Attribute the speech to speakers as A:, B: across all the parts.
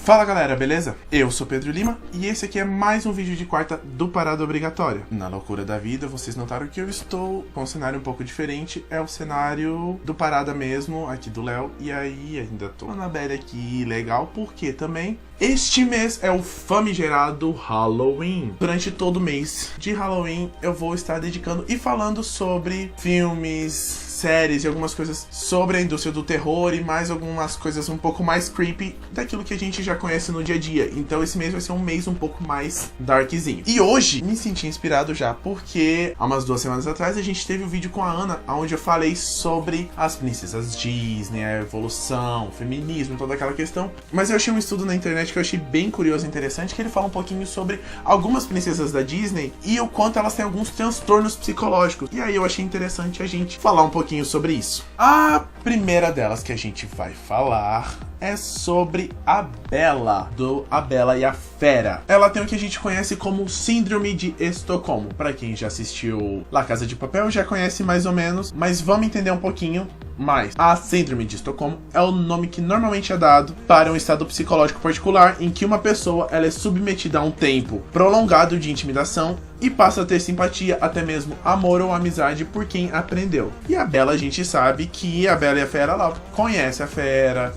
A: Fala galera, beleza? Eu sou Pedro Lima e esse aqui é mais um vídeo de quarta do Parada Obrigatória. Na loucura da vida, vocês notaram que eu estou com um cenário um pouco diferente. É o cenário do Parada mesmo, aqui do Léo. E aí, ainda tô na Belle aqui, legal, porque também este mês é o famigerado Halloween. Durante todo o mês de Halloween eu vou estar dedicando e falando sobre filmes, séries e algumas coisas sobre a indústria do terror e mais algumas coisas um pouco mais creepy daquilo que a gente já conhece no dia a dia. Então esse mês vai ser um mês um pouco mais darkzinho. E hoje me senti inspirado já porque há umas 2 semanas atrás a gente teve um vídeo com a Ana onde eu falei sobre as princesas Disney, a evolução, o feminismo, toda aquela questão. Mas eu achei um estudo na internet que eu achei bem curioso e interessante, que ele fala um pouquinho sobre algumas princesas da Disney e o quanto elas têm alguns transtornos psicológicos. E aí eu achei interessante a gente falar um pouquinho sobre isso. A primeira delas que a gente vai falar é sobre a Bella, do A Bela e a Fera. Ela tem o que a gente conhece como Síndrome de Estocolmo. Para quem já assistiu La Casa de Papel já conhece mais ou menos, mas vamos entender um pouquinho mais. A Síndrome de Estocolmo é o nome que normalmente é dado para um estado psicológico particular em que uma pessoa ela é submetida a um tempo prolongado de intimidação e passa a ter simpatia, até mesmo amor ou amizade por quem aprendeu. E a Bella, a gente sabe que a Bela e a Fera, ela conhece a Fera,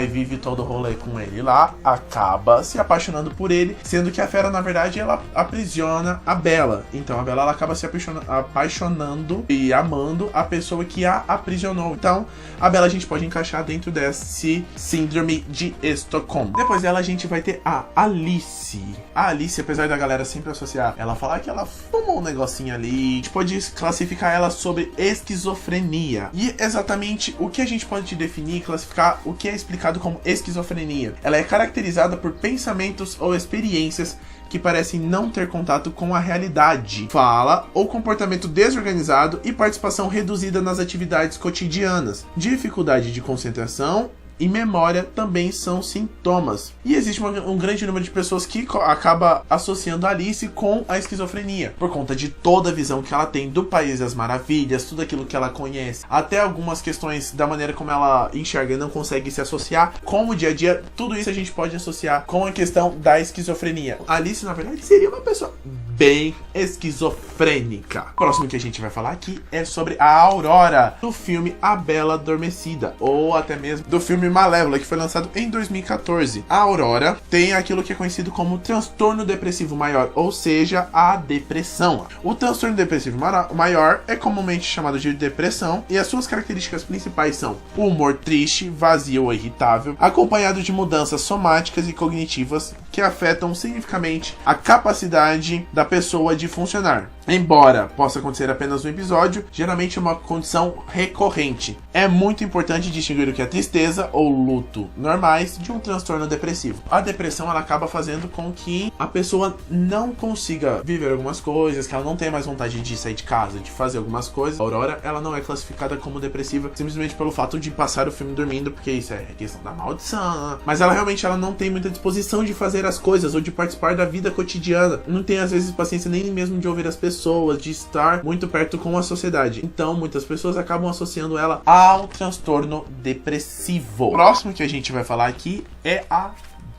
A: vive todo o rolê com ele lá, acaba se apaixonando por ele, sendo que a Fera, na verdade, ela aprisiona a Bella. Então a Bella, ela acaba se apaixonando e amando a pessoa que a aprisionou. Então a Bella a gente pode encaixar dentro desse Síndrome de Estocolmo. Depois dela a gente vai ter a Alice. A Alice, apesar da galera sempre associar ela falar que ela fumou um negocinho ali, a gente pode classificar ela sobre esquizofrenia. E exatamente o que a gente pode definir e classificar o que é explicado como esquizofrenia. Ela é caracterizada por pensamentos ou experiências que parecem não ter contato com a realidade, fala ou comportamento desorganizado e participação reduzida nas atividades cotidianas, dificuldade de concentração e memória também são sintomas. E existe um grande número de pessoas que acaba associando a Alice com a esquizofrenia, por conta de toda a visão que ela tem do País das Maravilhas, tudo aquilo que ela conhece, até algumas questões da maneira como ela enxerga e não consegue se associar com o dia a dia. Tudo isso a gente pode associar com a questão da esquizofrenia. A Alice, na verdade, seria uma pessoa bem esquizofrênica. O próximo que a gente vai falar aqui é sobre a Aurora, do filme A Bela Adormecida, ou até mesmo do filme Malévola, que foi lançado em 2014. A Aurora tem aquilo que é conhecido como transtorno depressivo maior, ou seja, a depressão. O transtorno depressivo maior é comumente chamado de depressão e as suas características principais são o humor triste, vazio ou irritável, acompanhado de mudanças somáticas e cognitivas que afetam significativamente a capacidade da pessoa de funcionar. Embora possa acontecer apenas um episódio, geralmente é uma condição recorrente. É muito importante distinguir o que é tristeza ou luto normais de um transtorno depressivo. A depressão ela acaba fazendo com que a pessoa não consiga viver algumas coisas, que ela não tenha mais vontade de sair de casa, de fazer algumas coisas. A Aurora ela não é classificada como depressiva simplesmente pelo fato de passar o filme dormindo, porque isso é questão da maldição. Mas ela realmente ela não tem muita disposição de fazer as coisas ou de participar da vida cotidiana. Não tem às vezes paciência nem mesmo de ouvir as pessoas, de estar muito perto com a sociedade. Então muitas pessoas acabam associando ela ao transtorno depressivo. O próximo que a gente vai falar aqui é a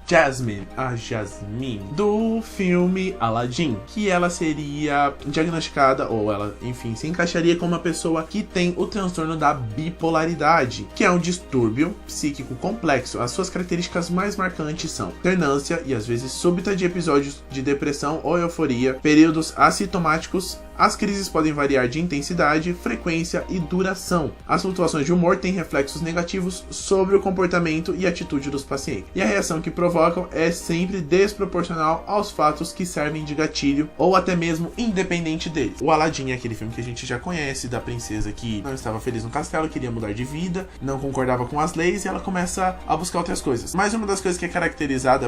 A: Jasmine, do filme Aladdin, que ela seria diagnosticada, ou ela, enfim, se encaixaria como uma pessoa que tem o transtorno da bipolaridade, que é um distúrbio psíquico complexo. As suas características mais marcantes são alternância e às vezes súbita de episódios de depressão ou euforia, períodos assintomáticos. As crises podem variar de intensidade, frequência e duração. As flutuações de humor têm reflexos negativos sobre o comportamento e atitude dos pacientes. E a reação que provocam é sempre desproporcional aos fatos que servem de gatilho ou até mesmo independente deles. O Aladdin é aquele filme que a gente já conhece, da princesa que não estava feliz no castelo, queria mudar de vida, não concordava com as leis e ela começa a buscar outras coisas. Mas uma das coisas que é caracterizada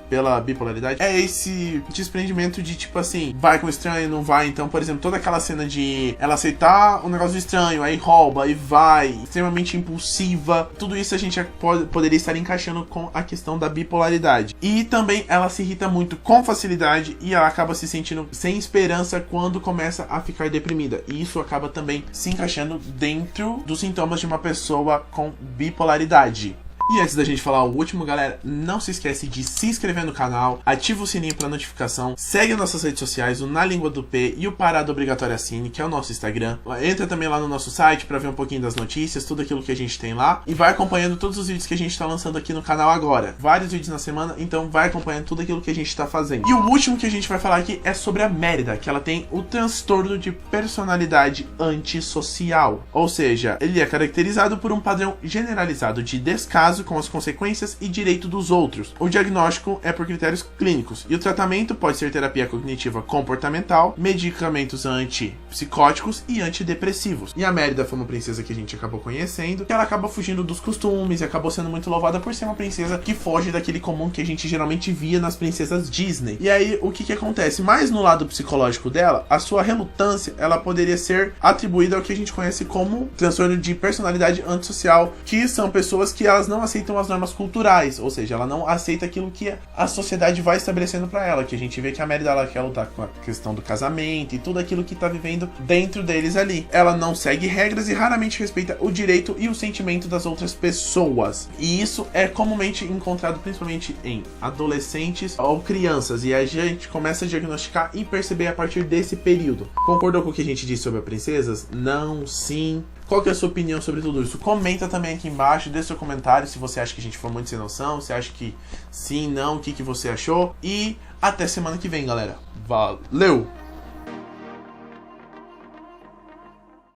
A: pela bipolaridade é esse desprendimento de tipo assim, vai com o estranho, não vai. Então, por exemplo, toda aquela cena de ela aceitar um negócio estranho, aí rouba, aí vai, extremamente impulsiva, tudo isso a gente poderia estar encaixando com a questão da bipolaridade. E também ela se irrita muito com facilidade e ela acaba se sentindo sem esperança quando começa a ficar deprimida. E isso acaba também se encaixando dentro dos sintomas de uma pessoa com bipolaridade. E antes da gente falar o último, galera, não se esquece de se inscrever no canal, ativa o sininho para notificação, segue nossas redes sociais, o Na Língua do P e o Parada Obrigatória Cine, que é o nosso Instagram. Entra também lá no nosso site para ver um pouquinho das notícias, tudo aquilo que a gente tem lá, e vai acompanhando todos os vídeos que a gente tá lançando aqui no canal agora. Vários vídeos na semana, então vai acompanhando tudo aquilo que a gente tá fazendo. E o último que a gente vai falar aqui é sobre a Mérida, que ela tem o transtorno de personalidade antissocial. Ou seja, ele é caracterizado por um padrão generalizado de descaso com as consequências e direito dos outros. O diagnóstico é por critérios clínicos e o tratamento pode ser terapia cognitiva comportamental, medicamentos antipsicóticos e antidepressivos. E a Mérida foi uma princesa que a gente acabou conhecendo, que ela acaba fugindo dos costumes e acabou sendo muito louvada por ser uma princesa que foge daquele comum que a gente geralmente via nas princesas Disney. E aí, o que acontece? Mais no lado psicológico dela, a sua relutância, ela poderia ser atribuída ao que a gente conhece como transtorno de personalidade antissocial, que são pessoas que elas não aceitam as normas culturais, ou seja, ela não aceita aquilo que a sociedade vai estabelecendo pra ela, que a gente vê que a Mérida, ela quer lutar com a questão do casamento e tudo aquilo que tá vivendo dentro deles ali. Ela não segue regras e raramente respeita o direito e o sentimento das outras pessoas. E isso é comumente encontrado principalmente em adolescentes ou crianças, e a gente começa a diagnosticar e perceber a partir desse período. Concordou com o que a gente disse sobre as princesas? Não, sim. Qual que é a sua opinião sobre tudo isso? Comenta também aqui embaixo, deixa seu comentário se você acha que a gente foi muito sem noção, se acha que sim, não, o que você achou. E até semana que vem, galera. Valeu!